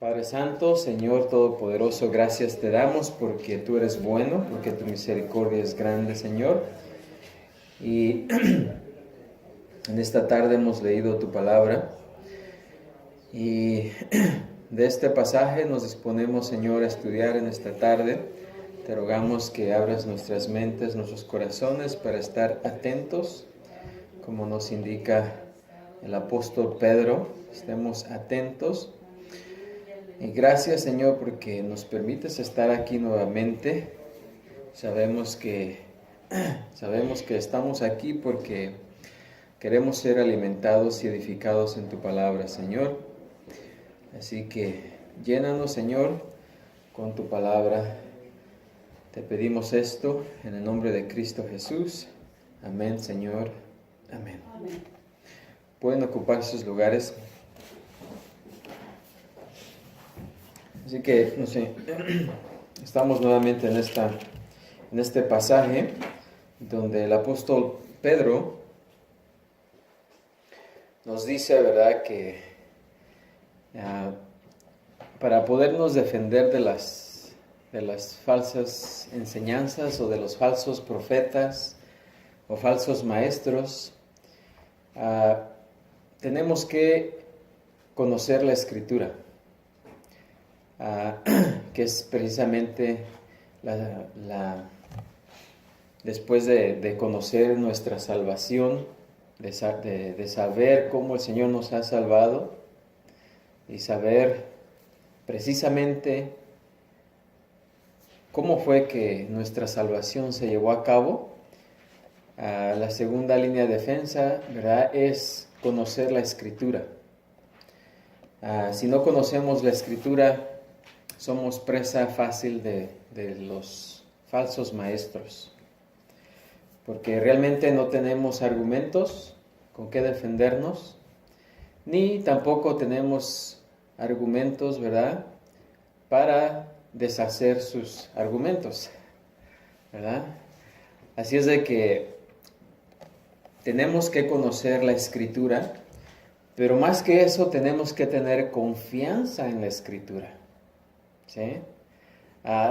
Padre Santo, Señor Todopoderoso, gracias te damos porque tú eres bueno, porque tu misericordia es grande, Señor. Y en esta tarde hemos leído tu palabra y de este pasaje nos disponemos, Señor, a estudiar en esta tarde. Te rogamos que abras nuestras mentes, nuestros corazones para estar atentos, como nos indica el apóstol Pedro, estemos atentos. Y gracias, Señor, porque nos permites estar aquí nuevamente. Sabemos que estamos aquí porque queremos ser alimentados y edificados en tu palabra, Señor. Así que llénanos, Señor, con tu palabra. Te pedimos esto en el nombre de Cristo Jesús. Amén, Señor. Amén. Amén. Pueden ocupar sus lugares. Así que, no sé, estamos nuevamente en este pasaje donde el apóstol Pedro nos dice, ¿verdad?, que para podernos defender de las falsas enseñanzas o de los falsos profetas o falsos maestros, tenemos que conocer la Escritura. Que es precisamente después de conocer nuestra salvación, de saber cómo el Señor nos ha salvado y saber precisamente cómo fue que nuestra salvación se llevó a cabo. La segunda línea de defensa, ¿verdad?, es conocer la Escritura. Si no conocemos la Escritura, somos presa fácil de los falsos maestros, porque realmente no tenemos argumentos con qué defendernos, ni tampoco tenemos argumentos, ¿verdad?, para deshacer sus argumentos, ¿verdad? Así es de que tenemos que conocer la Escritura, pero más que eso tenemos que tener confianza en la Escritura. ¿Sí?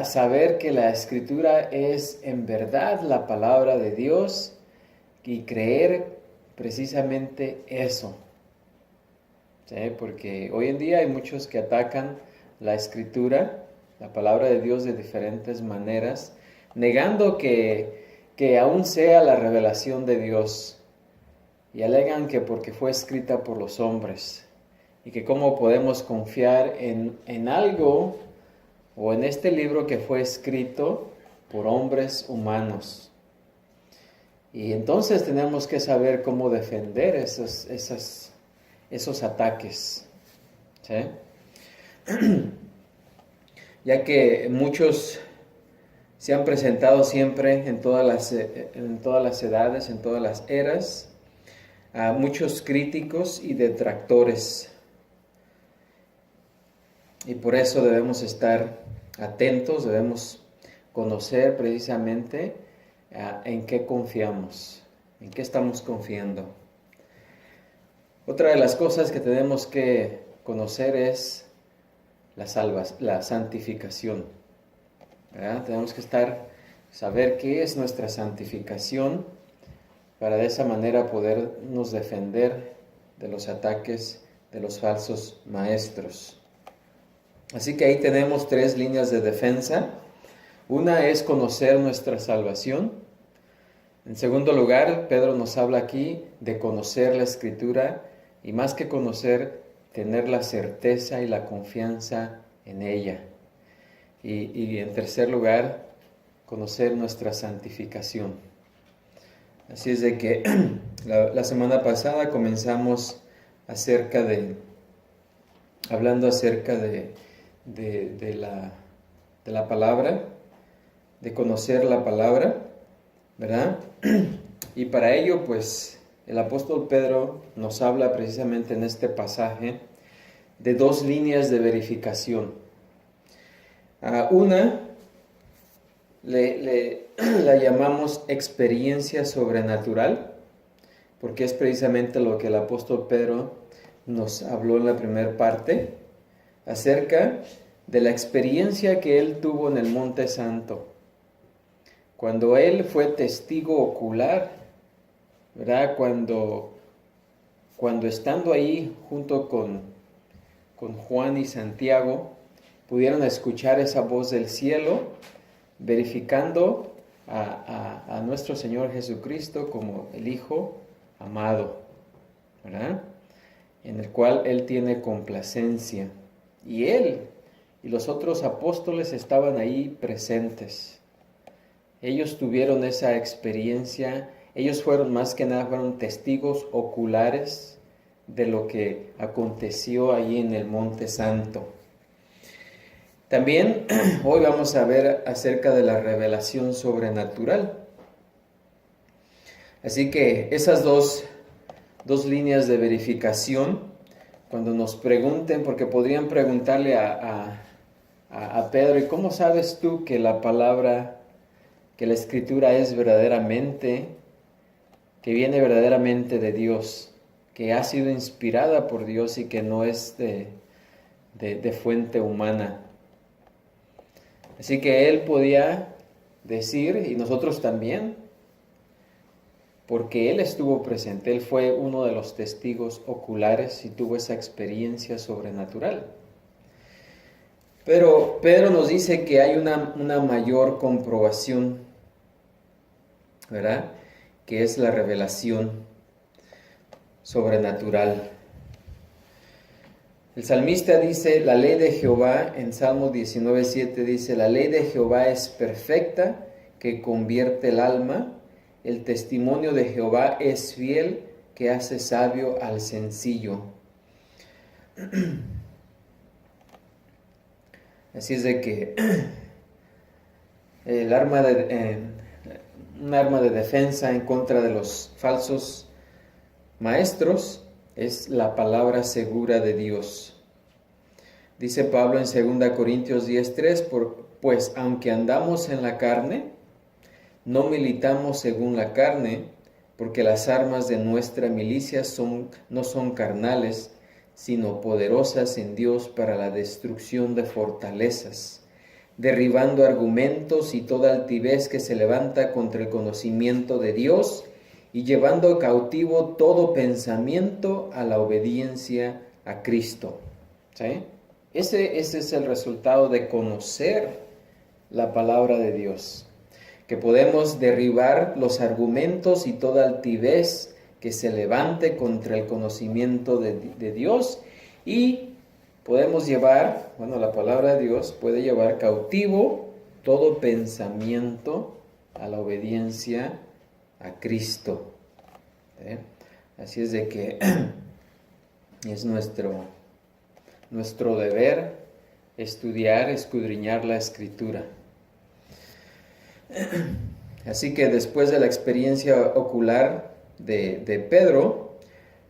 Saber que la Escritura es en verdad la palabra de Dios y creer precisamente eso. ¿Sí? Porque hoy en día hay muchos que atacan la Escritura, la palabra de Dios, de diferentes maneras, negando que aún sea la revelación de Dios, y alegan que porque fue escrita por los hombres y que cómo podemos confiar en algo o en este libro que fue escrito por hombres humanos. Y entonces tenemos que saber cómo defender esos ataques, ¿sí? Ya que muchos se han presentado siempre en todas las edades, en todas las eras, a muchos críticos y detractores. Y por eso debemos estar atentos, debemos conocer precisamente en qué confiamos, en qué estamos confiando. Otra de las cosas que tenemos que conocer es la santificación, ¿verdad? Tenemos que saber qué es nuestra santificación para de esa manera podernos defender de los ataques de los falsos maestros. Así que ahí tenemos 3 líneas de defensa. Una es conocer nuestra salvación. En segundo lugar, Pedro nos habla aquí de conocer la Escritura y más que conocer, tener la certeza y la confianza en ella. Y en tercer lugar, conocer nuestra santificación. Así es de que la semana pasada comenzamos hablando acerca de la palabra, de conocer la palabra, ¿verdad? Y para ello, pues, el apóstol Pedro nos habla precisamente en este pasaje de 2 líneas de verificación. Una la llamamos experiencia sobrenatural, porque es precisamente lo que el apóstol Pedro nos habló en la primera parte, acerca de la experiencia que él tuvo en el Monte Santo, cuando él fue testigo ocular, ¿verdad? Cuando estando ahí junto con Juan y Santiago, pudieron escuchar esa voz del cielo, verificando a nuestro Señor Jesucristo como el Hijo amado, ¿verdad? En el cual Él tiene complacencia. Y Él y los otros apóstoles estaban ahí presentes. Ellos tuvieron esa experiencia. Ellos fueron fueron testigos oculares de lo que aconteció allí en el Monte Santo. También hoy vamos a ver acerca de la revelación sobrenatural. Así que esas dos líneas de verificación, cuando nos pregunten, porque podrían preguntarle a Pedro, ¿y cómo sabes tú que la palabra, que la Escritura es verdaderamente, que viene verdaderamente de Dios, que ha sido inspirada por Dios y que no es de fuente humana? Así que él podía decir, y nosotros también, porque él estuvo presente, él fue uno de los testigos oculares y tuvo esa experiencia sobrenatural. Pero Pedro nos dice que hay una mayor comprobación, ¿verdad? Que es la revelación sobrenatural. El salmista dice, la ley de Jehová, en Salmo 19:7 dice, la ley de Jehová es perfecta, que convierte el alma. El testimonio de Jehová es fiel, que hace sabio al sencillo. Así es de que un arma de defensa en contra de los falsos maestros es la palabra segura de Dios. Dice Pablo en 2 Corintios 10:3, pues aunque andamos en la carne, no militamos según la carne, porque las armas de nuestra milicia no son carnales, sino poderosas en Dios para la destrucción de fortalezas, derribando argumentos y toda altivez que se levanta contra el conocimiento de Dios, y llevando cautivo todo pensamiento a la obediencia a Cristo. ¿Sí? Ese es el resultado de conocer la palabra de Dios, que podemos derribar los argumentos y toda altivez que se levante contra el conocimiento de Dios, y podemos llevar, la palabra de Dios puede llevar cautivo todo pensamiento a la obediencia a Cristo. Así es de que es nuestro deber estudiar, escudriñar la Escritura. Así que después de la experiencia ocular de Pedro,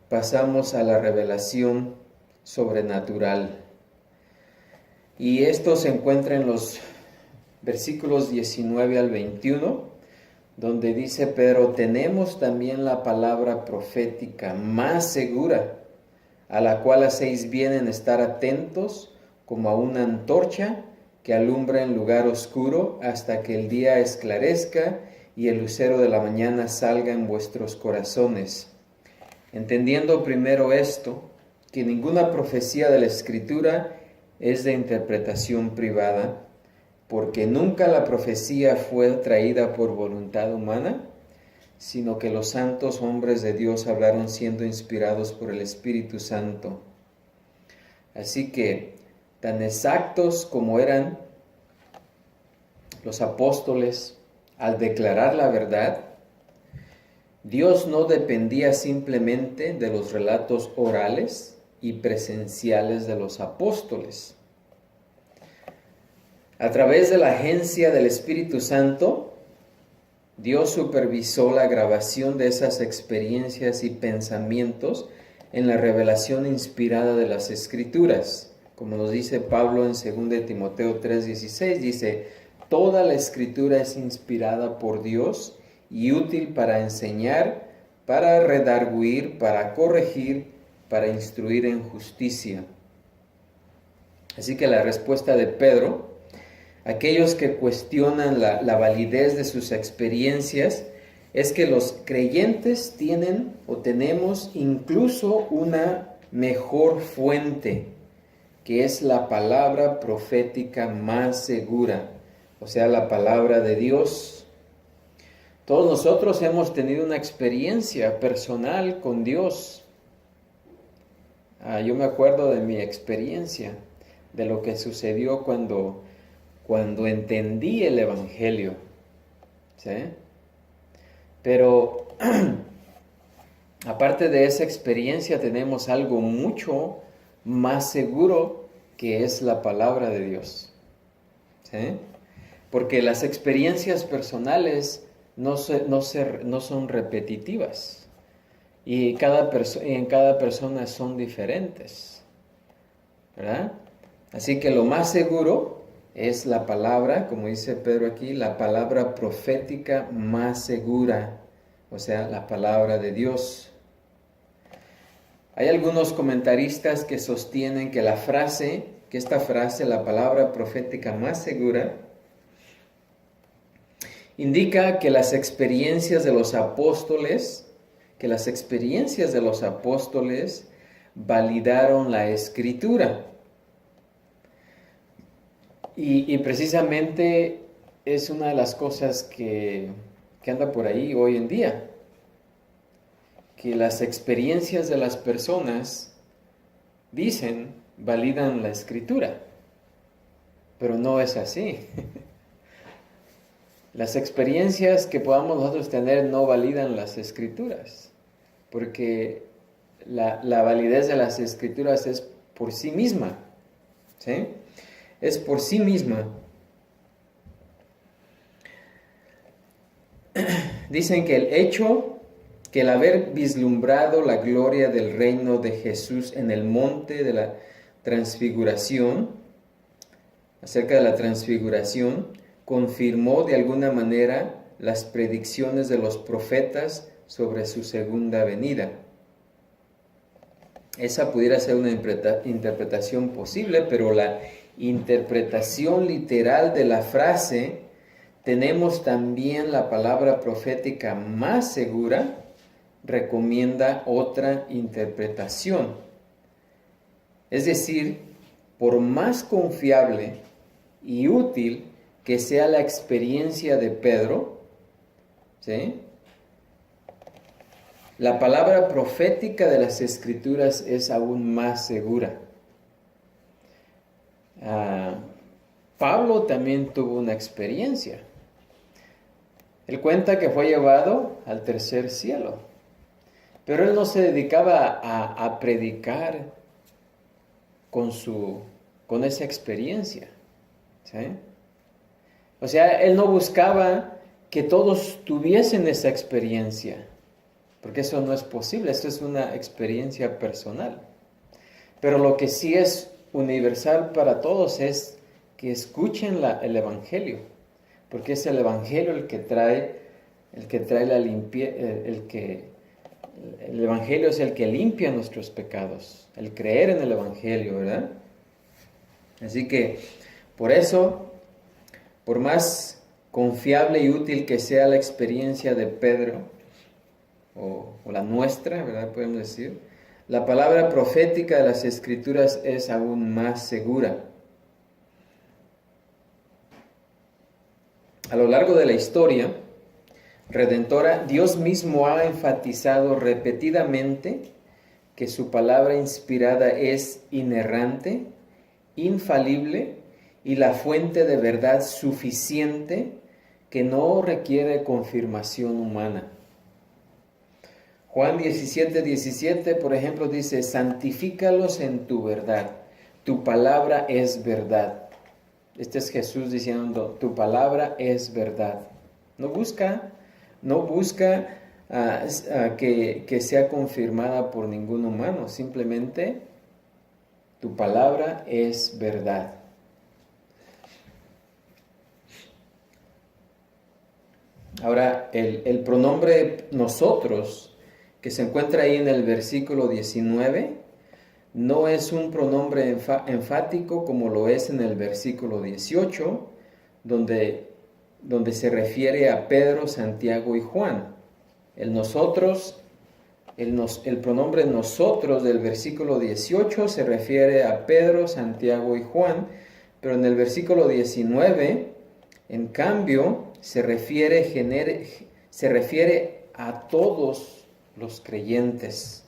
pasamos a la revelación sobrenatural. Y esto se encuentra en los versículos 19 al 21, donde dice Pedro, tenemos también la palabra profética más segura, a la cual hacéis bien en estar atentos como a una antorcha que alumbra en lugar oscuro hasta que el día esclarezca y el lucero de la mañana salga en vuestros corazones. Entendiendo primero esto, que ninguna profecía de la Escritura es de interpretación privada, porque nunca la profecía fue traída por voluntad humana, sino que los santos hombres de Dios hablaron siendo inspirados por el Espíritu Santo. Así que, tan exactos como eran los apóstoles al declarar la verdad, Dios no dependía simplemente de los relatos orales y presenciales de los apóstoles. A través de la agencia del Espíritu Santo, Dios supervisó la grabación de esas experiencias y pensamientos en la revelación inspirada de las Escrituras. Como nos dice Pablo en 2 Timoteo 3:16, dice, toda la Escritura es inspirada por Dios y útil para enseñar, para redarguir, para corregir, para instruir en justicia. Así que la respuesta de Pedro, aquellos que cuestionan la validez de sus experiencias, es que los creyentes tienen o tenemos incluso una mejor fuente, que es la palabra profética más segura, o sea, la palabra de Dios. Todos nosotros hemos tenido una experiencia personal con Dios. Yo me acuerdo de mi experiencia, de lo que sucedió cuando entendí el Evangelio, ¿sí? Pero aparte de esa experiencia tenemos algo mucho más seguro, que es la palabra de Dios, ¿sí? Porque las experiencias personales no son repetitivas y en cada persona son diferentes, ¿verdad? Así que lo más seguro es la palabra, como dice Pedro aquí, la palabra profética más segura, o sea, la palabra de Dios. Hay algunos comentaristas que sostienen que esta frase, la palabra profética más segura, indica que las experiencias de los apóstoles validaron la Escritura. Y precisamente es una de las cosas que anda por ahí hoy en día, que las experiencias de las personas validan la Escritura, pero no es así. Las experiencias que podamos nosotros tener no validan las Escrituras, porque la validez de las Escrituras es por sí misma, ¿sí? Es por sí misma. Dicen que el haber vislumbrado la gloria del reino de Jesús en el monte de la transfiguración, acerca de la transfiguración, confirmó de alguna manera las predicciones de los profetas sobre su segunda venida. Esa pudiera ser una interpretación posible, pero la interpretación literal de la frase, tenemos también la palabra profética más segura, recomienda otra interpretación. Es decir, por más confiable y útil que sea la experiencia de Pedro, ¿sí?, la palabra profética de las Escrituras es aún más segura. Pablo también tuvo una experiencia. Él cuenta que fue llevado al tercer cielo, pero él no se dedicaba a predicar con esa experiencia, ¿sí? O sea, él no buscaba que todos tuviesen esa experiencia, porque eso no es posible, esto es una experiencia personal. Pero lo que sí es universal para todos es que escuchen el Evangelio, porque es el Evangelio el que trae la limpieza, el Evangelio es el que limpia nuestros pecados, el creer en el Evangelio, ¿verdad? Así que, por eso, por más confiable y útil que sea la experiencia de Pedro, o la nuestra, ¿verdad?, podemos decir, la palabra profética de las Escrituras es aún más segura. A lo largo de la historia redentora, Dios mismo ha enfatizado repetidamente que su palabra inspirada es inerrante, infalible y la fuente de verdad suficiente que no requiere confirmación humana. Juan 17:17, por ejemplo, dice: santifícalos en tu verdad, tu palabra es verdad. Este es Jesús diciendo, tu palabra es verdad. No busca que sea confirmada por ningún humano, simplemente tu palabra es verdad. Ahora, el pronombre nosotros, que se encuentra ahí en el versículo 19, no es un pronombre enfático como lo es en el versículo 18, donde se refiere a Pedro, Santiago y Juan. El pronombre nosotros del versículo 18 se refiere a Pedro, Santiago y Juan, pero en el versículo 19, en cambio, se refiere a todos los creyentes.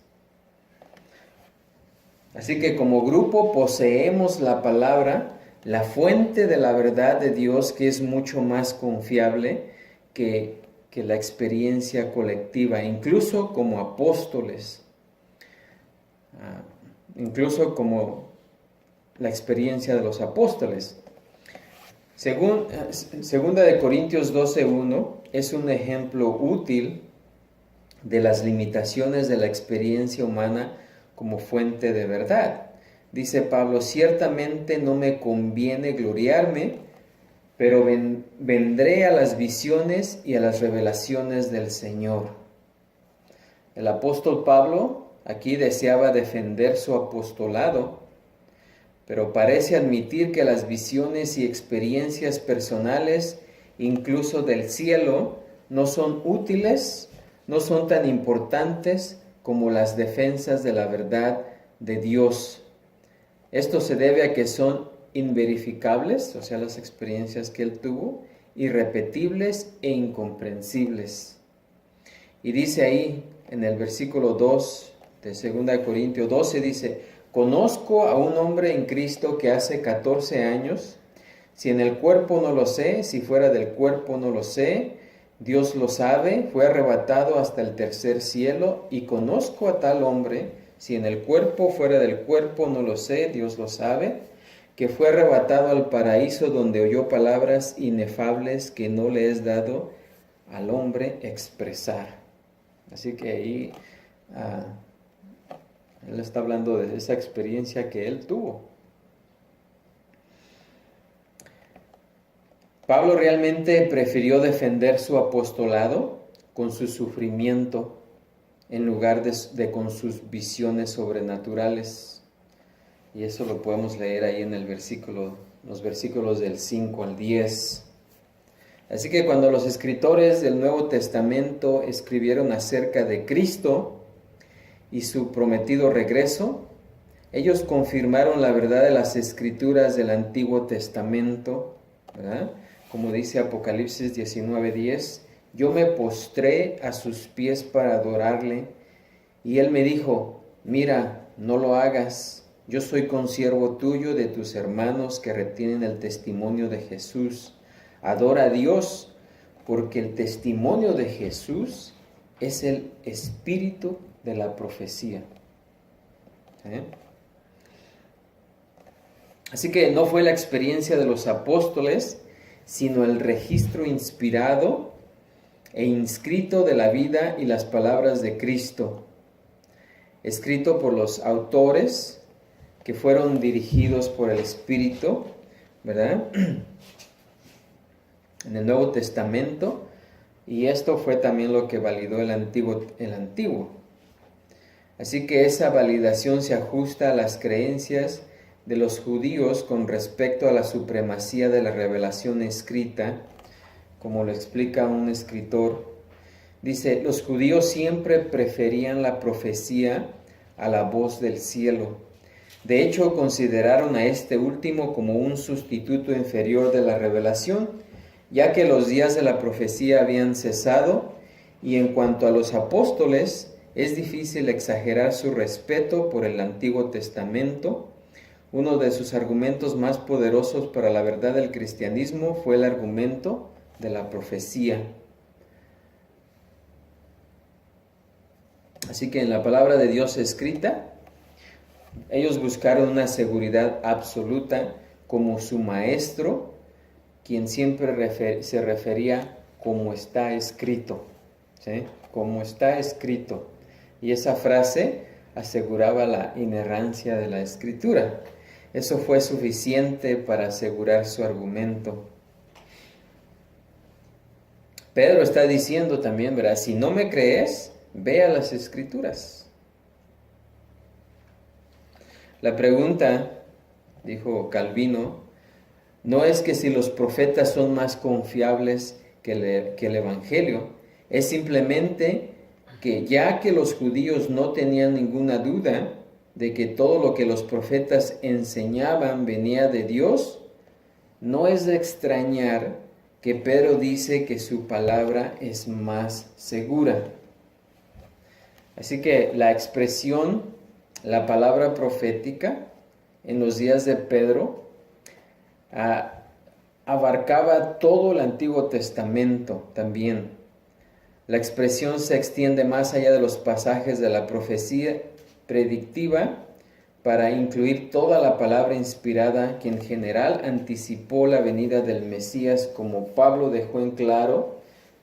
Así que como grupo poseemos la palabra, la fuente de la verdad de Dios, que es mucho más confiable que la experiencia colectiva, incluso como apóstoles, incluso como la experiencia de los apóstoles. Segunda de Corintios 12:1 es un ejemplo útil de las limitaciones de la experiencia humana como fuente de verdad. Dice Pablo: ciertamente no me conviene gloriarme, pero vendré a las visiones y a las revelaciones del Señor. El apóstol Pablo aquí deseaba defender su apostolado, pero parece admitir que las visiones y experiencias personales, incluso del cielo, no son útiles, no son tan importantes como las defensas de la verdad de Dios. Esto se debe a que son inverificables, o sea, las experiencias que él tuvo, irrepetibles e incomprensibles. Y dice ahí en el versículo 2 de 2 Corintios 12, dice: conozco a un hombre en Cristo que hace 14 años, si en el cuerpo no lo sé, si fuera del cuerpo no lo sé, Dios lo sabe, fue arrebatado hasta el tercer cielo, y conozco a tal hombre, si en el cuerpo, fuera del cuerpo, no lo sé, Dios lo sabe, que fue arrebatado al paraíso, donde oyó palabras inefables que no le es dado al hombre expresar. Así que ahí él está hablando de esa experiencia que él tuvo. Pablo realmente prefirió defender su apostolado con su sufrimiento en lugar de con sus visiones sobrenaturales. Y eso lo podemos leer ahí en los versículos del 5 al 10. Así que cuando los escritores del Nuevo Testamento escribieron acerca de Cristo y su prometido regreso, ellos confirmaron la verdad de las escrituras del Antiguo Testamento, ¿verdad? Como dice Apocalipsis 19:10, yo me postré a sus pies para adorarle, y él me dijo: mira, no lo hagas, yo soy consiervo tuyo, de tus hermanos que retienen el testimonio de Jesús. Adora a Dios, porque el testimonio de Jesús es el espíritu de la profecía. Así que no fue la experiencia de los apóstoles, sino el registro inspirado e inscrito de la vida y las palabras de Cristo, escrito por los autores que fueron dirigidos por el Espíritu, ¿verdad? En el Nuevo Testamento, y esto fue también lo que validó el Antiguo. Así que esa validación se ajusta a las creencias de los judíos con respecto a la supremacía de la revelación escrita, como lo explica un escritor. Dice: los judíos siempre preferían la profecía a la voz del cielo. De hecho, consideraron a este último como un sustituto inferior de la revelación, ya que los días de la profecía habían cesado, y en cuanto a los apóstoles, es difícil exagerar su respeto por el Antiguo Testamento. Uno de sus argumentos más poderosos para la verdad del cristianismo fue el argumento de la profecía. Así que en la palabra de Dios escrita, ellos buscaron una seguridad absoluta como su maestro, quien siempre se refería como está escrito, ¿sí? Como está escrito. Y esa frase aseguraba la inerrancia de la escritura. Eso fue suficiente para asegurar su argumento. Pedro está diciendo también, ¿verdad? Si no me crees, ve a las escrituras. La pregunta, dijo Calvino, no es que si los profetas son más confiables que el Evangelio, es simplemente que ya que los judíos no tenían ninguna duda de que todo lo que los profetas enseñaban venía de Dios, no es de extrañar que Pedro dice que su palabra es más segura. Así que la expresión, la palabra profética, en los días de Pedro, abarcaba todo el Antiguo Testamento también. La expresión se extiende más allá de los pasajes de la profecía predictiva para incluir toda la palabra inspirada que en general anticipó la venida del Mesías, como Pablo dejó en claro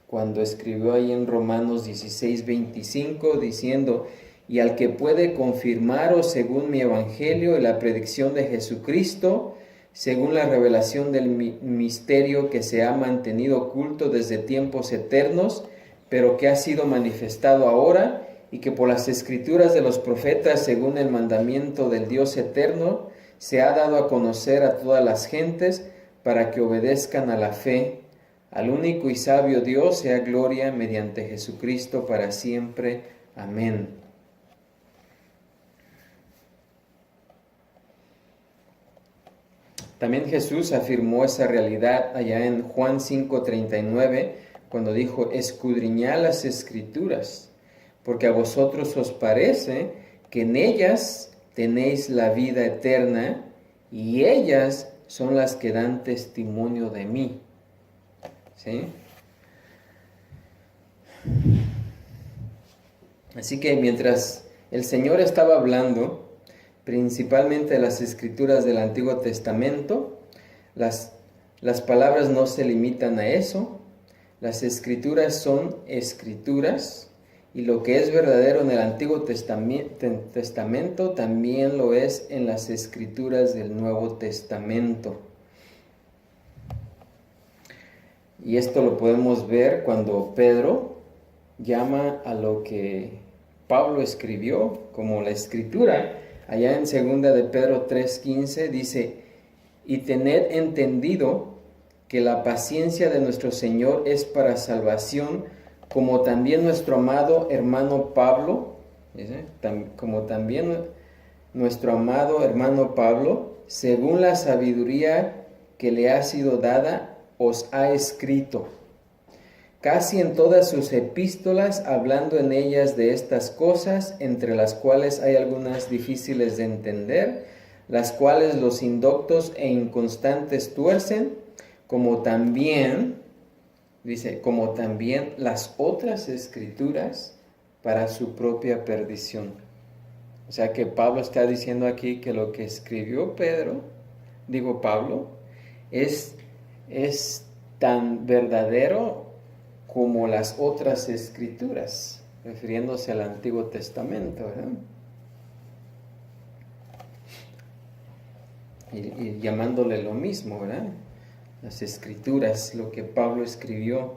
cuando escribió ahí en Romanos 16:25, diciendo: y al que puede confirmaros según mi evangelio y la predicción de Jesucristo, según la revelación del misterio que se ha mantenido oculto desde tiempos eternos, pero que ha sido manifestado ahora, y que por las escrituras de los profetas, según el mandamiento del Dios eterno, se ha dado a conocer a todas las gentes para que obedezcan a la fe. Al único y sabio Dios sea gloria mediante Jesucristo para siempre. Amén. También Jesús afirmó esa realidad allá en Juan 5:39, cuando dijo: escudriñad las Escrituras, porque a vosotros os parece que en ellas tenéis la vida eterna, y ellas son las que dan testimonio de mí. ¿Sí? Así que mientras el Señor estaba hablando principalmente de las Escrituras del Antiguo Testamento, las palabras no se limitan a eso. Las Escrituras son escrituras, y lo que es verdadero en el Antiguo Testamento también lo es en las Escrituras del Nuevo Testamento. Y esto lo podemos ver cuando Pedro llama a lo que Pablo escribió como la Escritura. Allá en 2 de Pedro 3:15 dice: y tened entendido que la paciencia de nuestro Señor es para salvación, como también nuestro amado hermano Pablo, según la sabiduría que le ha sido dada, os ha escrito. Casi en todas sus epístolas, hablando en ellas de estas cosas, entre las cuales hay algunas difíciles de entender, las cuales los indoctos e inconstantes tuercen, como también las otras escrituras para su propia perdición. O sea que Pablo está diciendo aquí que lo que escribió Pablo, es tan verdadero como las otras escrituras, refiriéndose al Antiguo Testamento, ¿verdad? Y llamándole lo mismo, ¿verdad? Las escrituras, lo que Pablo escribió.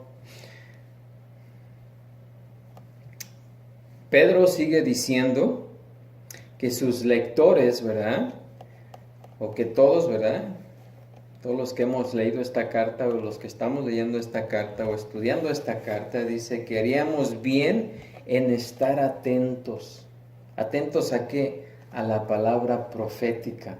Pedro sigue diciendo que sus lectores, ¿verdad? O que todos, ¿verdad? Todos los que hemos leído esta carta, o los que estamos leyendo esta carta o estudiando esta carta, dice que haríamos bien en estar atentos. ¿Atentos a qué? A la palabra profética.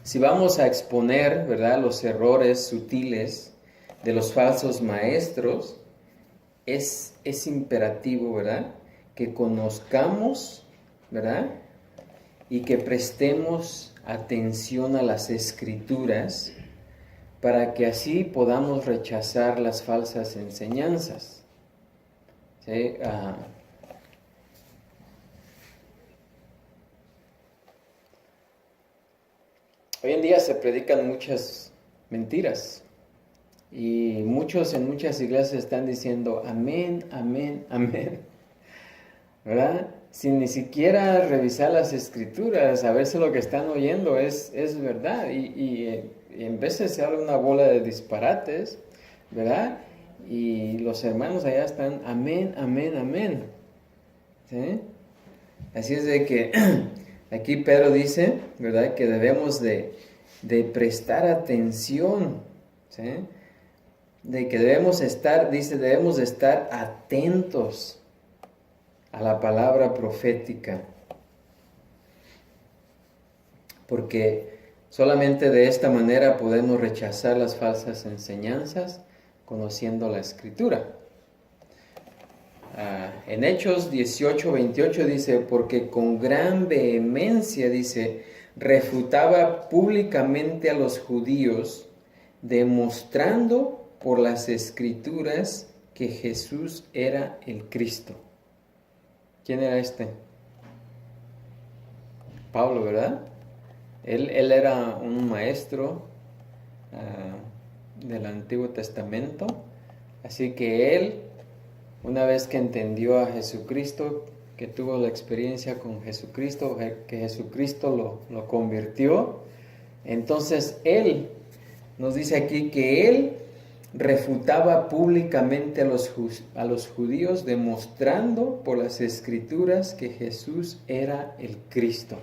Si vamos a exponer, ¿verdad?, los errores sutiles de los falsos maestros, es imperativo, ¿verdad?, que conozcamos, ¿verdad?, y que prestemos atención a las Escrituras para que así podamos rechazar las falsas enseñanzas. ¿Sí? Hoy en día se predican muchas mentiras y muchos en muchas iglesias están diciendo amén, amén, amén, ¿verdad? Sin ni siquiera revisar las Escrituras, a ver si lo que están oyendo es verdad. Y en veces se habla una bola de disparates, ¿verdad? Y los hermanos allá están amén, amén, amén. ¿sí? Así es de que aquí Pedro dice, ¿verdad?, que debemos de prestar atención, ¿sí? De que debemos de estar atentos a la palabra profética, porque solamente de esta manera podemos rechazar las falsas enseñanzas conociendo la Escritura. En Hechos 18:28 dice, porque con gran vehemencia, dice, refutaba públicamente a los judíos, demostrando por las Escrituras que Jesús era el Cristo. ¿Quién era este? Pablo, ¿verdad? Él era un maestro del Antiguo Testamento, así que él, una vez que entendió a Jesucristo, que tuvo la experiencia con Jesucristo, que Jesucristo lo convirtió, entonces él nos dice aquí que él refutaba públicamente a los judíos, demostrando por las Escrituras que Jesús era el Cristo.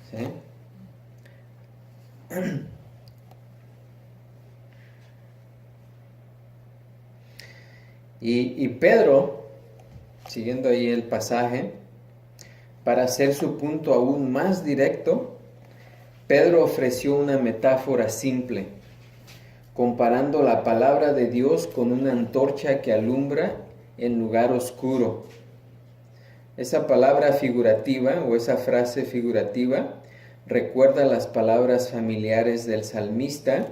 ¿Sí? Y Pedro, siguiendo ahí el pasaje, para hacer su punto aún más directo, Pedro ofreció una metáfora simple, comparando la palabra de Dios con una antorcha que alumbra en lugar oscuro. Esa palabra figurativa o esa frase figurativa recuerda las palabras familiares del salmista,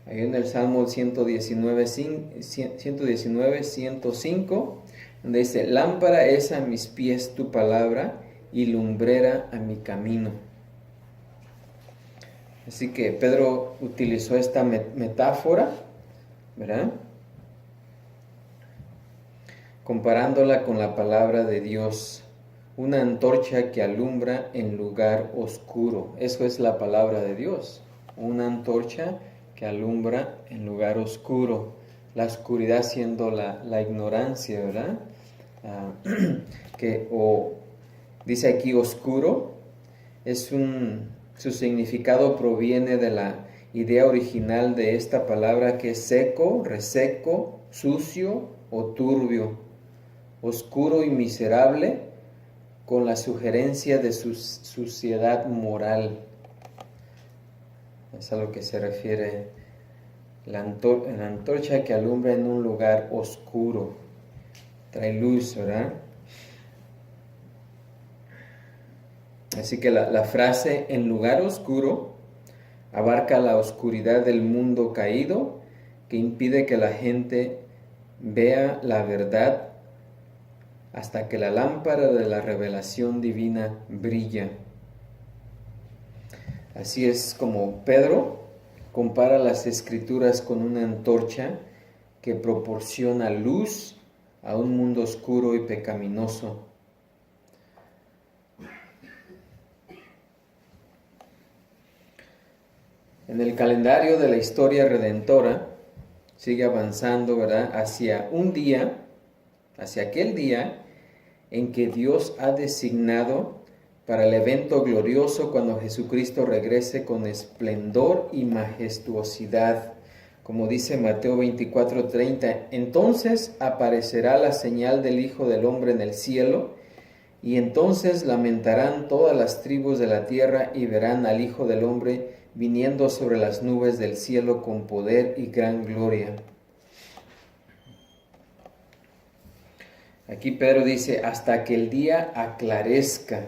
ahí en el Salmo 119:105, donde dice, lámpara es a mis pies tu palabra y lumbrera a mi camino. Así que Pedro utilizó esta metáfora, ¿verdad?, comparándola con la palabra de Dios, una antorcha que alumbra en lugar oscuro. Eso es la palabra de Dios, una antorcha que alumbra en lugar oscuro. La oscuridad siendo la ignorancia, ¿verdad? Dice aquí oscuro, su significado proviene de la idea original de esta palabra, que es seco, reseco, sucio o turbio, oscuro y miserable, con la sugerencia de su suciedad moral. Es a lo que se refiere la antorcha que alumbra en un lugar oscuro. Trae luz, ¿verdad? Así que la frase en lugar oscuro abarca la oscuridad del mundo caído, que impide que la gente vea la verdad hasta que la lámpara de la revelación divina brilla. Así es como Pedro compara las Escrituras con una antorcha que proporciona luz a un mundo oscuro y pecaminoso. En el calendario de la historia redentora sigue avanzando, ¿verdad?, hacia aquel día en que Dios ha designado para el evento glorioso cuando Jesucristo regrese con esplendor y majestuosidad. Como dice Mateo 24:30, entonces aparecerá la señal del Hijo del Hombre en el cielo, y entonces lamentarán todas las tribus de la tierra y verán al Hijo del Hombre viniendo sobre las nubes del cielo con poder y gran gloria. Aquí Pedro dice, hasta que el día aclarezca.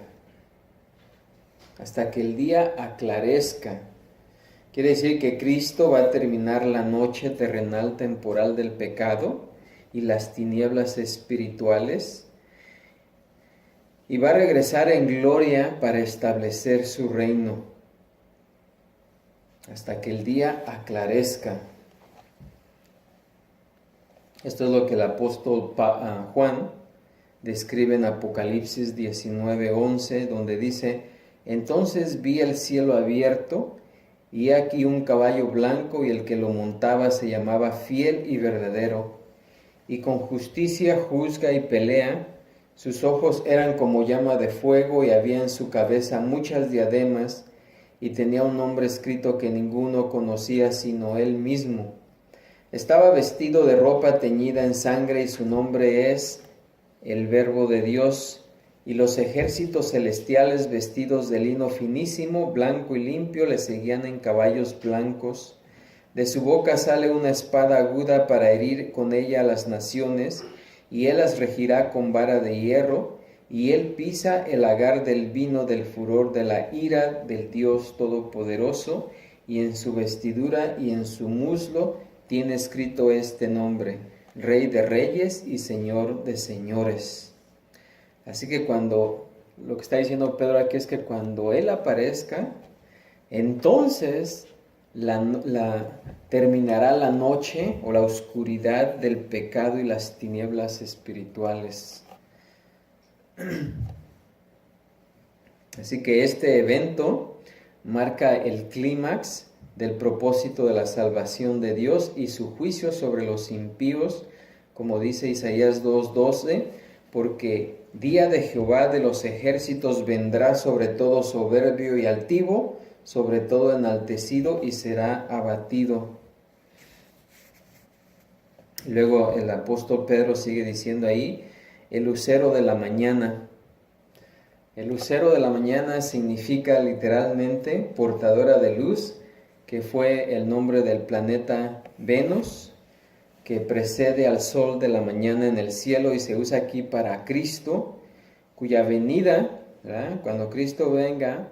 Hasta que el día aclarezca. Quiere decir que Cristo va a terminar la noche terrenal temporal del pecado y las tinieblas espirituales, y va a regresar en gloria para establecer su reino. Hasta que el día aclarezca. Esto es lo que el apóstol Juan describe en Apocalipsis 19:11, donde dice, entonces vi el cielo abierto, y aquí un caballo blanco, y el que lo montaba se llamaba Fiel y Verdadero, y con justicia juzga y pelea. Sus ojos eran como llama de fuego y había en su cabeza muchas diademas y tenía un nombre escrito que ninguno conocía sino él mismo. Estaba vestido de ropa teñida en sangre y su nombre es el Verbo de Dios. Y los ejércitos celestiales vestidos de lino finísimo, blanco y limpio, le seguían en caballos blancos. De su boca sale una espada aguda para herir con ella a las naciones, y él las regirá con vara de hierro, y él pisa el lagar del vino del furor de la ira del Dios Todopoderoso, y en su vestidura y en su muslo tiene escrito este nombre: Rey de Reyes y Señor de Señores. Así que lo que está diciendo Pedro aquí es que cuando Él aparezca, entonces terminará la noche o la oscuridad del pecado y las tinieblas espirituales. Así que este evento marca el clímax del propósito de la salvación de Dios y su juicio sobre los impíos, como dice Isaías 2:12, porque día de Jehová de los ejércitos vendrá sobre todo soberbio y altivo, sobre todo enaltecido, y será abatido. Luego el apóstol Pedro sigue diciendo ahí, el lucero de la mañana. El lucero de la mañana significa literalmente portadora de luz, que fue el nombre del planeta Venus, que precede al sol de la mañana en el cielo y se usa aquí para Cristo, cuya venida, ¿verdad? Cuando Cristo venga,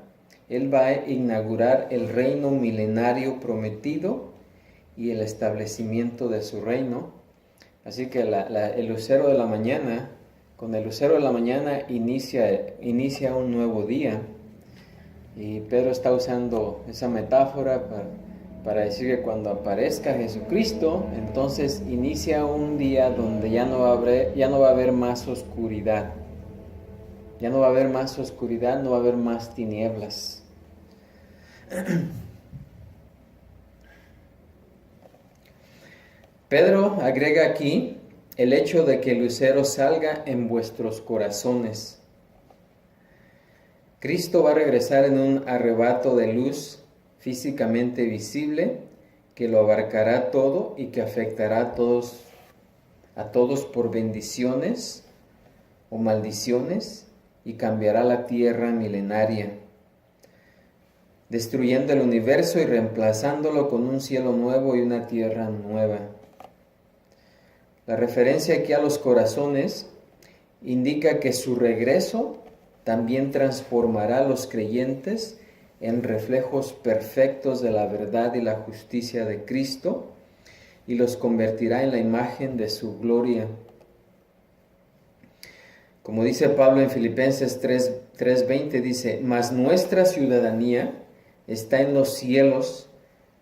Él va a inaugurar el reino milenario prometido y el establecimiento de su reino. Así que el lucero de la mañana, con el lucero de la mañana inicia un nuevo día. Y Pedro está usando esa metáfora para decir que cuando aparezca Jesucristo, entonces inicia un día donde ya no va a haber más oscuridad. Ya no va a haber más oscuridad, no va a haber más tinieblas. Pedro agrega aquí el hecho de que el lucero salga en vuestros corazones. Cristo va a regresar en un arrebato de luz físicamente visible que lo abarcará todo y que afectará a todos por bendiciones o maldiciones y cambiará la tierra milenaria, destruyendo el universo y reemplazándolo con un cielo nuevo y una tierra nueva. La referencia aquí a los corazones indica que su regreso también transformará a los creyentes en reflejos perfectos de la verdad y la justicia de Cristo y los convertirá en la imagen de su gloria. Como dice Pablo en Filipenses 3:20, dice, mas nuestra ciudadanía está en los cielos,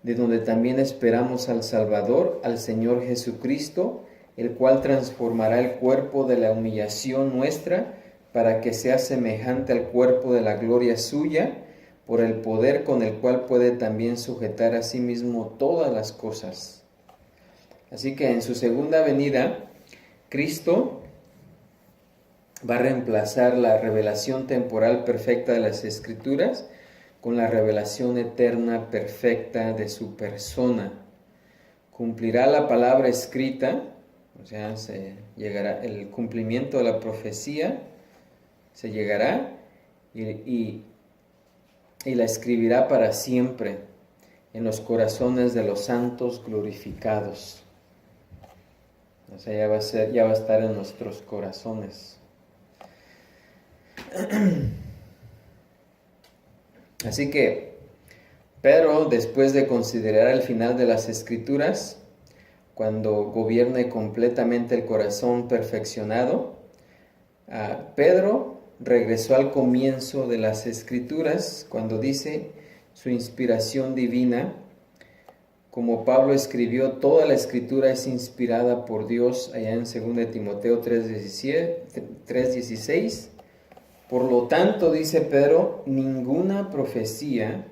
de donde también esperamos al Salvador, al Señor Jesucristo, el cual transformará el cuerpo de la humillación nuestra para que sea semejante al cuerpo de la gloria suya, por el poder con el cual puede también sujetar a sí mismo todas las cosas. Así que en su segunda venida, Cristo va a reemplazar la revelación temporal perfecta de las Escrituras con la revelación eterna perfecta de su persona. Cumplirá la palabra escrita, o sea, llegará el cumplimiento de la profecía, se llegará y la escribirá para siempre en los corazones de los santos glorificados. O sea, ya va a estar en nuestros corazones. Así que Pedro, después de considerar el final de las Escrituras, cuando gobierne completamente el corazón perfeccionado, Pedro regresó al comienzo de las Escrituras cuando dice su inspiración divina. Como Pablo escribió, toda la Escritura es inspirada por Dios, allá en 2 Timoteo 3:16. Por lo tanto, dice Pedro, ninguna profecía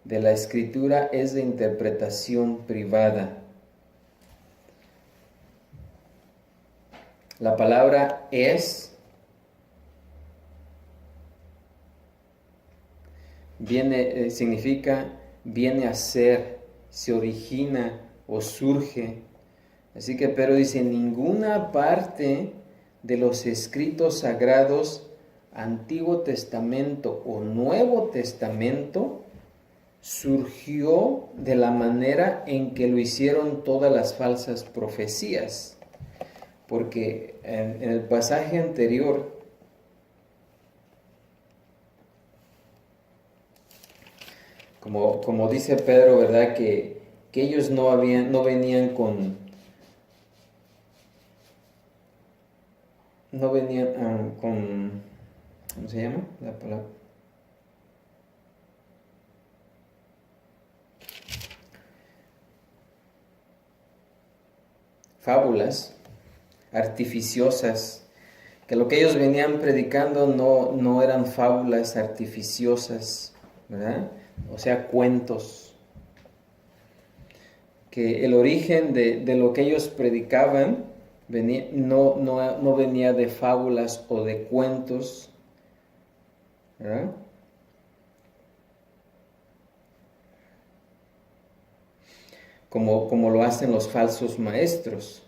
de la Escritura es de interpretación privada. La palabra es significa viene a ser, se origina o surge. Así que Pedro dice, ninguna parte de los escritos sagrados, Antiguo Testamento o Nuevo Testamento, surgió de la manera en que lo hicieron todas las falsas profecías. Porque en el pasaje anterior, como dice Pedro, ¿verdad? Que ellos no venían con ¿cómo se llama la palabra? Fábulas artificiosas, que lo que ellos venían predicando no eran fábulas artificiosas, ¿verdad? O sea, cuentos. Que el origen de lo que ellos predicaban no venía de fábulas o de cuentos, ¿verdad? Como lo hacen los falsos maestros.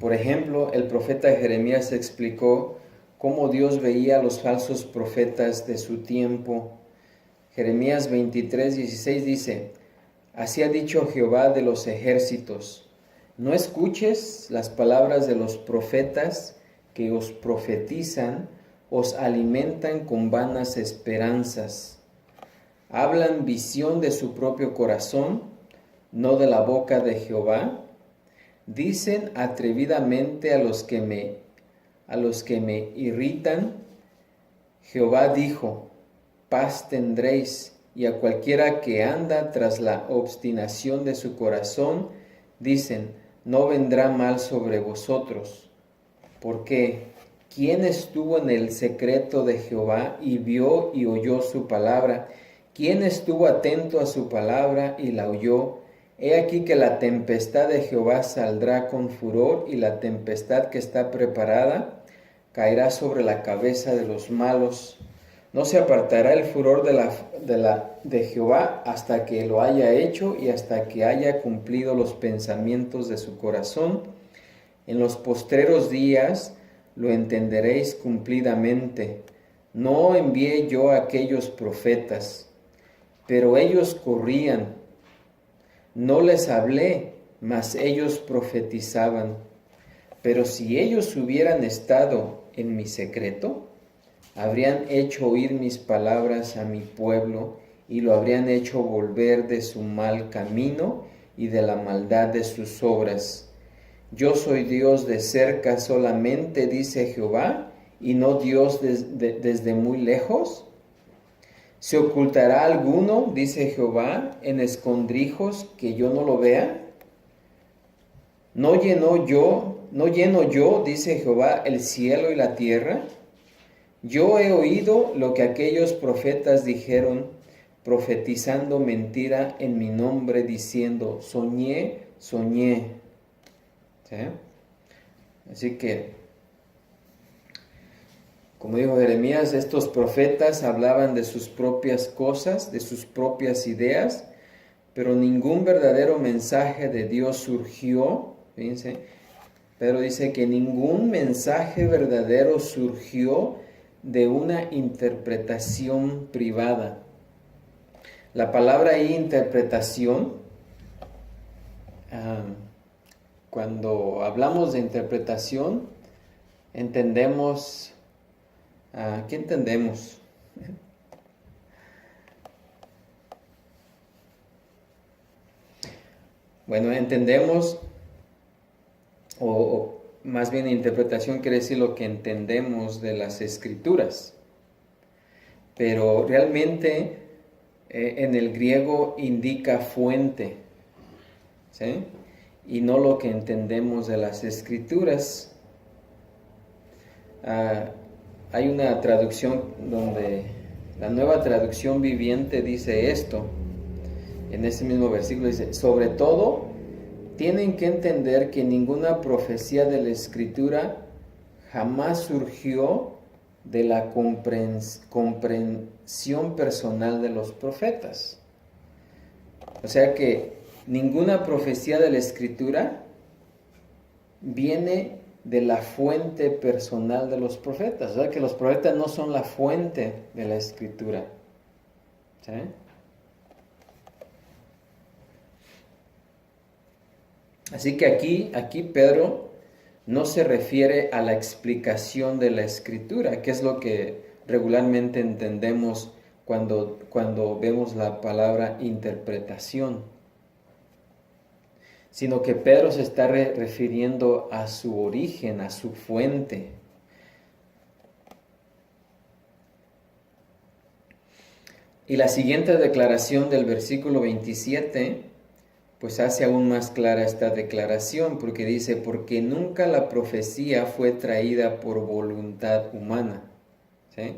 Por ejemplo, el profeta Jeremías explicó cómo Dios veía a los falsos profetas de su tiempo. Jeremías 23:16 dice, así ha dicho Jehová de los ejércitos, no escuches las palabras de los profetas que os profetizan, os alimentan con vanas esperanzas. Hablan visión de su propio corazón, no de la boca de Jehová. Dicen atrevidamente a los que me irritan, Jehová dijo, paz tendréis, y a cualquiera que anda tras la obstinación de su corazón, dicen, no vendrá mal sobre vosotros. Porque, ¿quién estuvo en el secreto de Jehová y vio y oyó su palabra? ¿Quién estuvo atento a su palabra y la oyó? He aquí que la tempestad de Jehová saldrá con furor, y la tempestad que está preparada caerá sobre la cabeza de los malos. No se apartará el furor de Jehová hasta que lo haya hecho y hasta que haya cumplido los pensamientos de su corazón. En los postreros días lo entenderéis cumplidamente. No envié yo a aquellos profetas, pero ellos corrían. No les hablé, mas ellos profetizaban. Pero si ellos hubieran estado en mi secreto, habrían hecho oír mis palabras a mi pueblo y lo habrían hecho volver de su mal camino y de la maldad de sus obras. Yo soy Dios de cerca solamente, dice Jehová, y no Dios desde muy lejos. ¿Se ocultará alguno, dice Jehová, en escondrijos que yo no lo vea? ¿No lleno yo, dice Jehová, el cielo y la tierra? Yo he oído lo que aquellos profetas dijeron, profetizando mentira en mi nombre, diciendo, soñé. ¿Sí? Así que, como dijo Jeremías, estos profetas hablaban de sus propias cosas, de sus propias ideas, pero ningún verdadero mensaje de Dios surgió. Fíjense, Pedro dice que ningún mensaje verdadero surgió de una interpretación privada. La palabra ahí, interpretación, cuando hablamos de interpretación, entendemos... ¿qué entendemos? Bueno, entendemos, o más bien interpretación quiere decir lo que entendemos de las Escrituras. Pero realmente en el griego indica fuente, ¿sí? Y no lo que entendemos de las Escrituras. Hay una traducción donde la Nueva Traducción Viviente dice esto, en ese mismo versículo dice, sobre todo tienen que entender que ninguna profecía de la Escritura jamás surgió de la comprensión personal de los profetas. O sea que ninguna profecía de la Escritura viene de la fuente personal de los profetas. O sea que los profetas no son la fuente de la Escritura. ¿Sí? Así que aquí Pedro no se refiere a la explicación de la Escritura, que es lo que regularmente entendemos cuando vemos la palabra interpretación, sino que Pedro se está refiriendo a su origen, a su fuente. Y la siguiente declaración del versículo 27, pues hace aún más clara esta declaración, porque dice, porque nunca la profecía fue traída por voluntad humana. ¿Sí?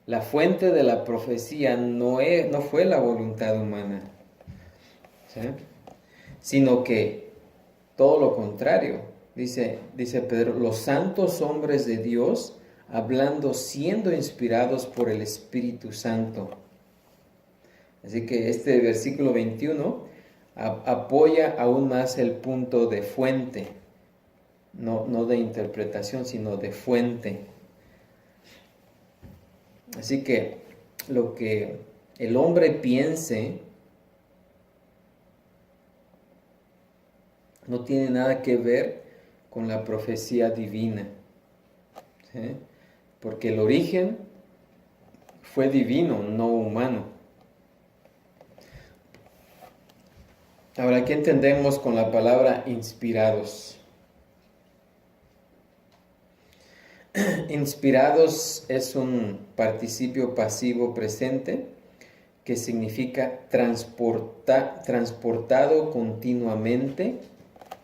La fuente de la profecía no fue la voluntad humana, ¿sí? Sino que todo lo contrario, dice Pedro, los santos hombres de Dios, hablando, siendo inspirados por el Espíritu Santo. Así que este versículo 21 apoya aún más el punto de fuente, no de interpretación, sino de fuente. Así que lo que el hombre piense no tiene nada que ver con la profecía divina, ¿sí? Porque el origen fue divino, no humano. Ahora, ¿qué entendemos con la palabra inspirados? Inspirados es un participio pasivo presente que significa transportado continuamente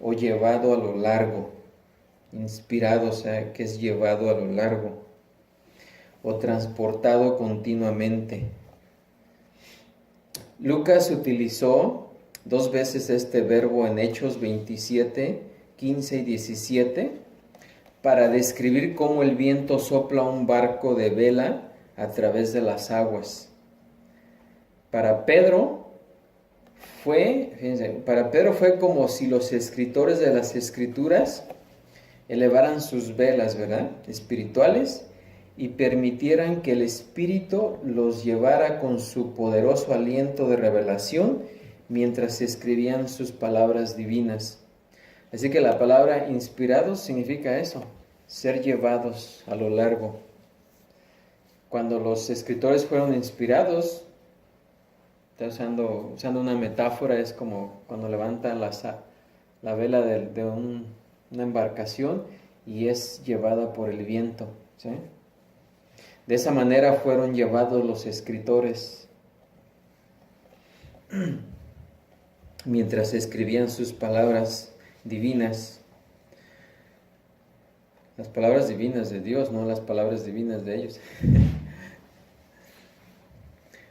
o llevado a lo largo. Inspirado, o sea, que es llevado a lo largo o transportado continuamente. Lucas utilizó 2 veces este verbo en Hechos 27, 15 y 17 para describir cómo el viento sopla un barco de vela a través de las aguas. Para Pedro fue como si los escritores de las Escrituras elevaran sus velas, ¿verdad?, espirituales, y permitieran que el Espíritu los llevara con su poderoso aliento de revelación mientras escribían sus palabras divinas. Así que la palabra inspirados significa eso, ser llevados a lo largo. Cuando los escritores fueron inspirados, usando una metáfora, es como cuando levantan la vela de una embarcación y es llevada por el viento, ¿sí? De esa manera fueron llevados los escritores mientras escribían sus palabras divinas. Las palabras divinas de Dios, no las palabras divinas de ellos.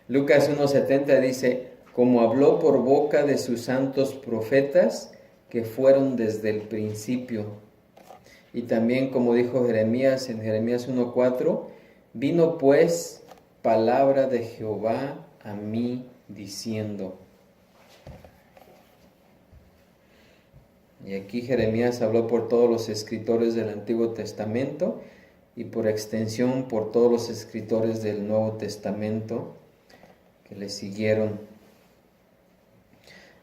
Lucas 1:70 dice, como habló por boca de sus santos profetas que fueron desde el principio. Y también como dijo Jeremías en Jeremías 1:4, vino pues palabra de Jehová a mí diciendo. Y aquí Jeremías habló por todos los escritores del Antiguo Testamento y por extensión por todos los escritores del Nuevo Testamento que le siguieron.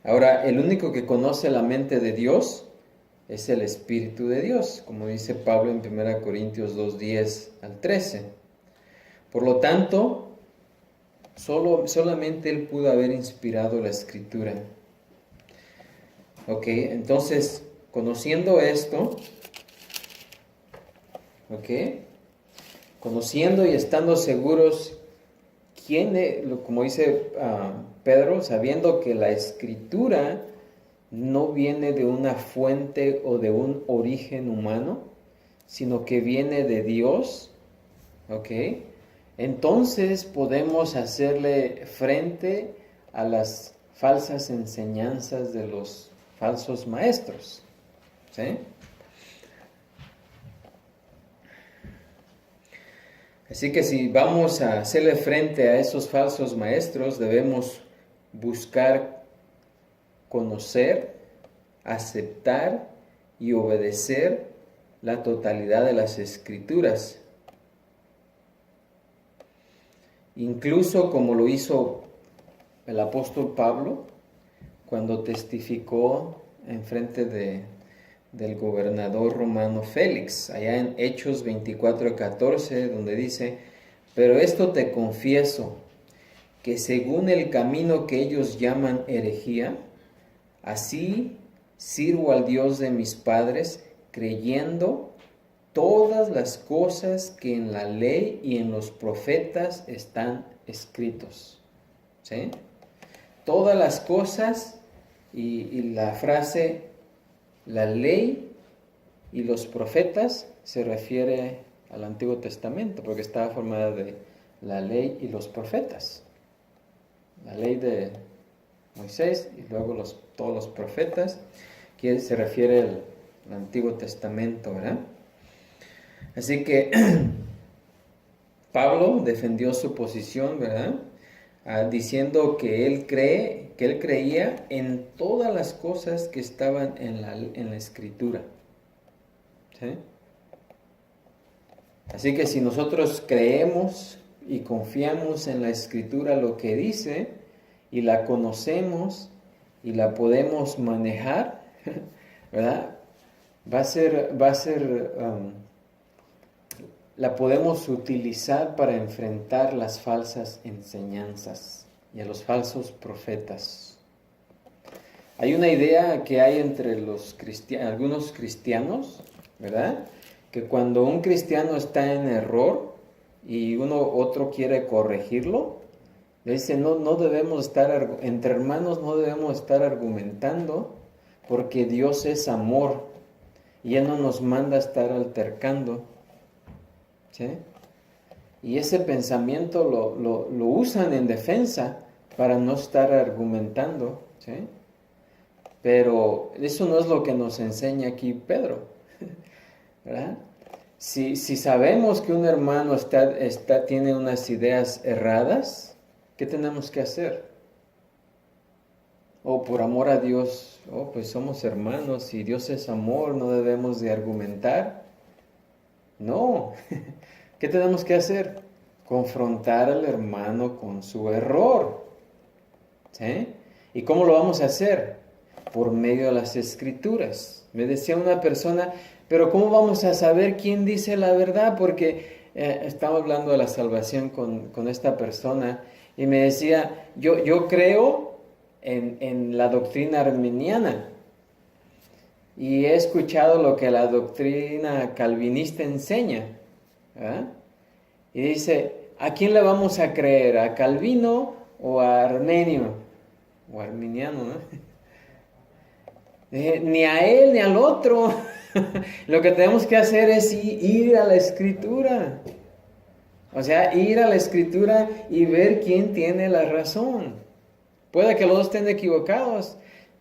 Ahora, el único que conoce la mente de Dios es el Espíritu de Dios, como dice Pablo en 1 Corintios 2:10 al 13. Por lo tanto, solamente Él pudo haber inspirado la Escritura. Ok, entonces, conociendo esto, conociendo y estando seguros como dice Pedro, sabiendo que la Escritura no viene de una fuente o de un origen humano, sino que viene de Dios, entonces podemos hacerle frente a las falsas enseñanzas de los falsos maestros. ¿Sí? Así que si vamos a hacerle frente a esos falsos maestros, debemos buscar conocer, aceptar y obedecer la totalidad de las Escrituras. Incluso como lo hizo el apóstol Pablo cuando testificó en frente del gobernador romano Félix, allá en Hechos 24:14, donde dice: pero esto te confieso, que según el camino que ellos llaman herejía, así sirvo al Dios de mis padres, creyendo todas las cosas que en la ley y en los profetas están escritos. ¿Sí? Todas las cosas, y la frase la ley y los profetas se refiere al Antiguo Testamento, porque estaba formada de la ley y los profetas. La ley de Moisés y luego todos los profetas, que se refiere al Antiguo Testamento, ¿verdad? Así que Pablo defendió su posición, ¿verdad? Diciendo que él creía en todas las cosas que estaban en la Escritura. ¿Sí? Así que si nosotros creemos y confiamos en la Escritura lo que dice, y la conocemos y la podemos manejar, ¿verdad? La podemos utilizar para enfrentar las falsas enseñanzas y a los falsos profetas. Hay una idea que hay entre algunos cristianos, ¿verdad? Que cuando un cristiano está en error y otro quiere corregirlo, le dice: no debemos estar, entre hermanos no debemos estar argumentando, porque Dios es amor y Él no nos manda a estar altercando. ¿Sí? Y ese pensamiento lo usan en defensa para no estar argumentando. ¿Sí? Pero eso no es lo que nos enseña aquí Pedro, ¿verdad? Si sabemos que un hermano tiene unas ideas erradas, ¿qué tenemos que hacer? Por amor a Dios, pues somos hermanos y Dios es amor, no debemos de argumentar. No, ¿qué tenemos que hacer? Confrontar al hermano con su error. ¿Sí? ¿Y cómo lo vamos a hacer? Por medio de las Escrituras. Me decía una persona: pero ¿cómo vamos a saber quién dice la verdad? Porque estaba hablando de la salvación con esta persona y me decía: yo creo en la doctrina arminiana y he escuchado lo que la doctrina calvinista enseña, ¿verdad? Y dice: ¿a quién le vamos a creer? ¿A Calvino o a Armenio? O arminiano, ¿no? Ni a él ni al otro. Lo que tenemos que hacer es ir a la Escritura. O sea, ir a la Escritura y ver quién tiene la razón. Puede que los dos estén equivocados,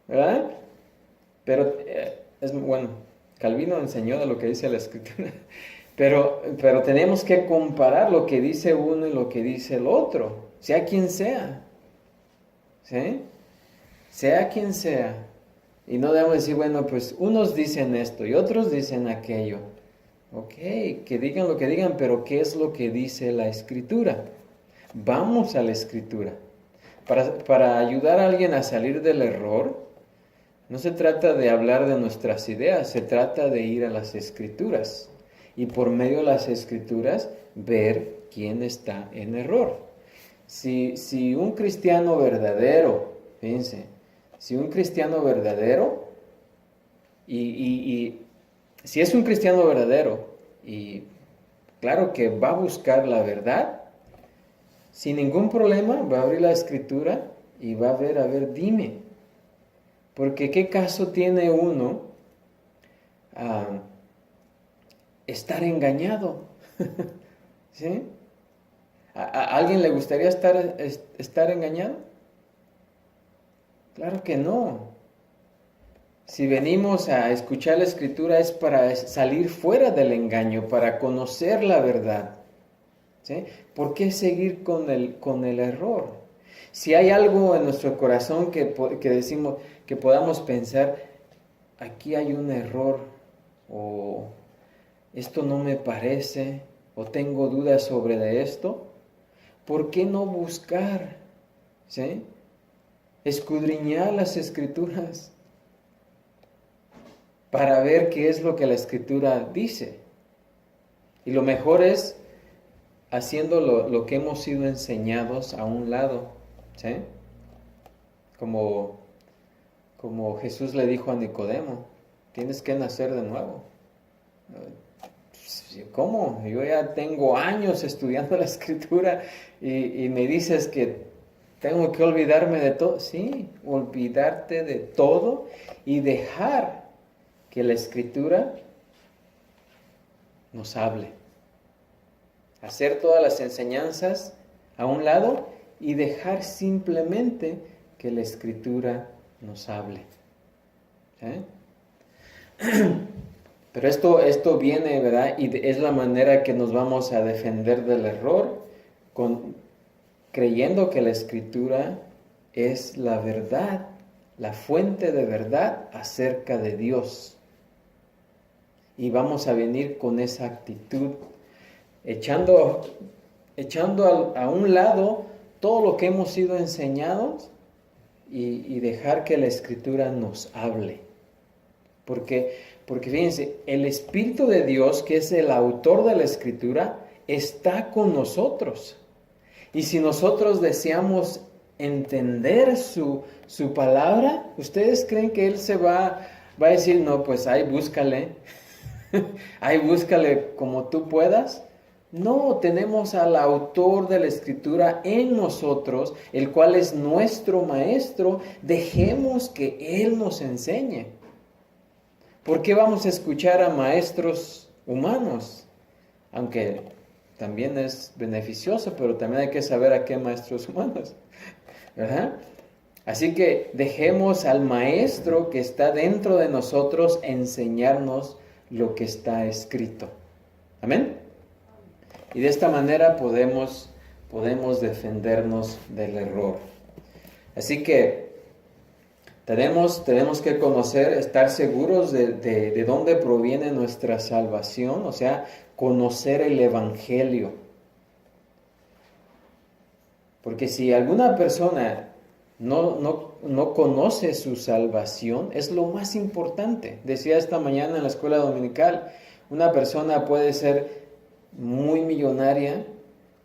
¿verdad? Pero bueno, Calvino enseñó de lo que dice la Escritura. Pero tenemos que comparar lo que dice uno y lo que dice el otro, sea quien sea. ¿Sí? Sea quien sea. Y no debemos decir: bueno, pues unos dicen esto y otros dicen aquello. Ok, que digan lo que digan, pero ¿qué es lo que dice la Escritura? Vamos a la Escritura. Para ayudar a alguien a salir del error, no se trata de hablar de nuestras ideas, se trata de ir a las Escrituras. Y por medio de las Escrituras, ver quién está en error. Si un cristiano verdadero, fíjense, si un cristiano verdadero, y si es un cristiano verdadero, y claro que va a buscar la verdad, sin ningún problema va a abrir la Escritura y va a ver, dime. Porque ¿qué caso tiene uno estar engañado? ¿Sí? ¿A alguien le gustaría estar engañado? Claro que no. Si venimos a escuchar la Escritura es para salir fuera del engaño, para conocer la verdad. ¿Sí? ¿Por qué seguir con el error? Si hay algo en nuestro corazón que decimos, que podamos pensar, aquí hay un error, o esto no me parece, o tengo dudas sobre de esto, ¿por qué no buscar? ¿Sí? Escudriñar las Escrituras para ver qué es lo que la Escritura dice. Y lo mejor es haciendo lo que hemos sido enseñados a un lado, ¿sí? Como Jesús le dijo a Nicodemo, tienes que nacer de nuevo. ¿Cómo? Yo ya tengo años estudiando la Escritura y me dices que tengo que olvidarme de todo. Sí, olvidarte de todo y dejar que la Escritura nos hable. Hacer todas las enseñanzas a un lado y dejar simplemente que la Escritura nos hable. Pero esto viene, ¿verdad? Y es la manera que nos vamos a defender del error, creyendo que la Escritura es la verdad, la fuente de verdad acerca de Dios. Y vamos a venir con esa actitud, echando a un lado todo lo que hemos sido enseñados y dejar que la Escritura nos hable. Porque fíjense, el Espíritu de Dios, que es el autor de la Escritura, está con nosotros. Y si nosotros deseamos entender su palabra, ¿ustedes creen que Él se va a decir, no, pues ahí búscale, ahí búscale como tú puedas? No, tenemos al autor de la Escritura en nosotros, el cual es nuestro maestro. Dejemos que Él nos enseñe. ¿Por qué vamos a escuchar a maestros humanos? Aunque también es beneficioso, pero también hay que saber a qué maestros humanos, ¿verdad? Así que dejemos al maestro que está dentro de nosotros enseñarnos lo que está escrito. ¿Amén? Y de esta manera podemos defendernos del error. Así que tenemos que conocer, estar seguros de dónde proviene nuestra salvación, o sea, conocer el Evangelio. Porque si alguna persona no conoce su salvación, es lo más importante. Decía esta mañana en la escuela dominical, una persona puede ser muy millonaria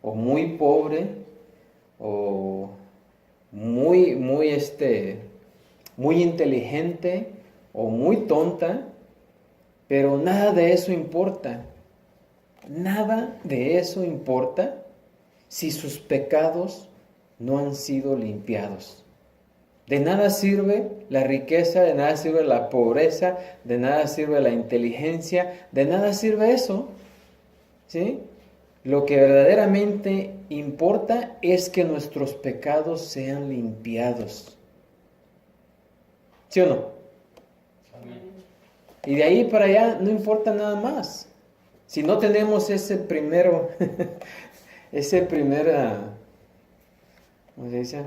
o muy pobre o muy inteligente o muy tonta, pero nada de eso importa. Nada de eso importa si sus pecados no han sido limpiados. De nada sirve la riqueza, de nada sirve la pobreza, de nada sirve la inteligencia, de nada sirve eso, ¿sí? Lo que verdaderamente importa es que nuestros pecados sean limpiados. ¿Sí o no? Amén. Y de ahí para allá no importa nada más. Si no tenemos ¿cómo se dice?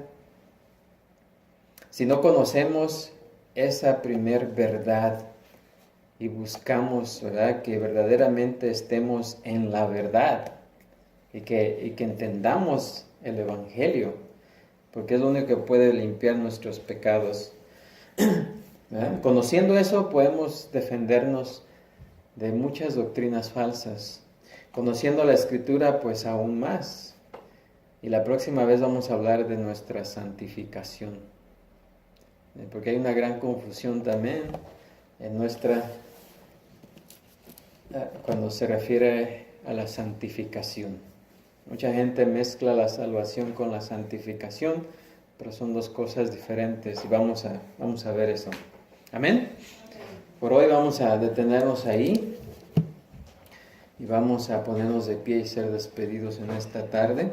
Si no conocemos esa primer verdad y buscamos, ¿verdad?, que verdaderamente estemos en la verdad y que entendamos el Evangelio, porque es lo único que puede limpiar nuestros pecados. ¿Verdad? Conociendo eso podemos defendernos de muchas doctrinas falsas. Conociendo la Escritura, pues aún más. Y la próxima vez vamos a hablar de nuestra santificación. Porque hay una gran confusión también en cuando se refiere a la santificación. Mucha gente mezcla la salvación con la santificación, pero son dos cosas diferentes y vamos a ver eso. Amén. Por hoy vamos a detenernos ahí y vamos a ponernos de pie y ser despedidos en esta tarde.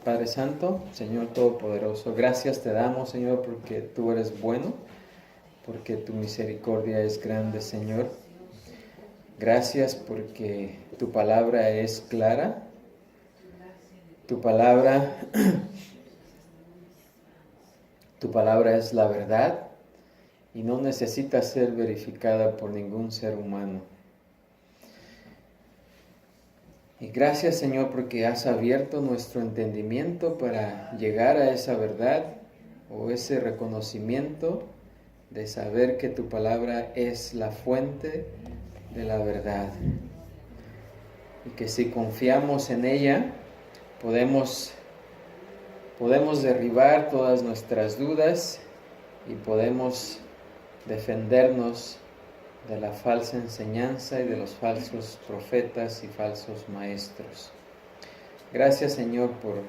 Padre Santo, Señor Todopoderoso, gracias te damos, Señor, porque tú eres bueno, porque tu misericordia es grande, Señor. Gracias porque tu palabra es clara, tu palabra es la verdad y no necesita ser verificada por ningún ser humano. Y gracias, Señor, porque has abierto nuestro entendimiento para llegar a esa verdad o ese reconocimiento de saber que tu palabra es la fuente de la verdad. Y que si confiamos en ella, podemos derribar todas nuestras dudas y podemos defendernos de la falsa enseñanza y de los falsos profetas y falsos maestros. Gracias, Señor, por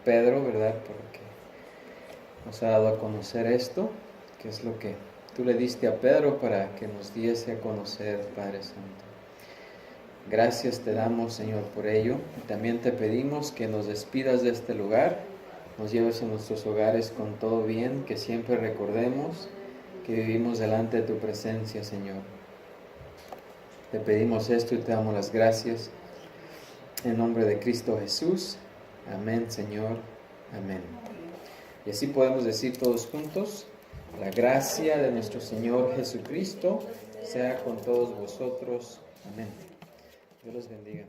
Pedro, ¿verdad? Porque nos ha dado a conocer esto, que es lo que tú le diste a Pedro para que nos diese a conocer, Padre Santo. Gracias te damos, Señor, por ello. Y también te pedimos que nos despidas de este lugar, nos lleves a nuestros hogares con todo bien, que siempre recordemos que vivimos delante de tu presencia, Señor. Te pedimos esto y te damos las gracias. En nombre de Cristo Jesús. Amén, Señor. Amén. Y así podemos decir todos juntos: la gracia de nuestro Señor Jesucristo sea con todos vosotros. Amén. Dios los bendiga.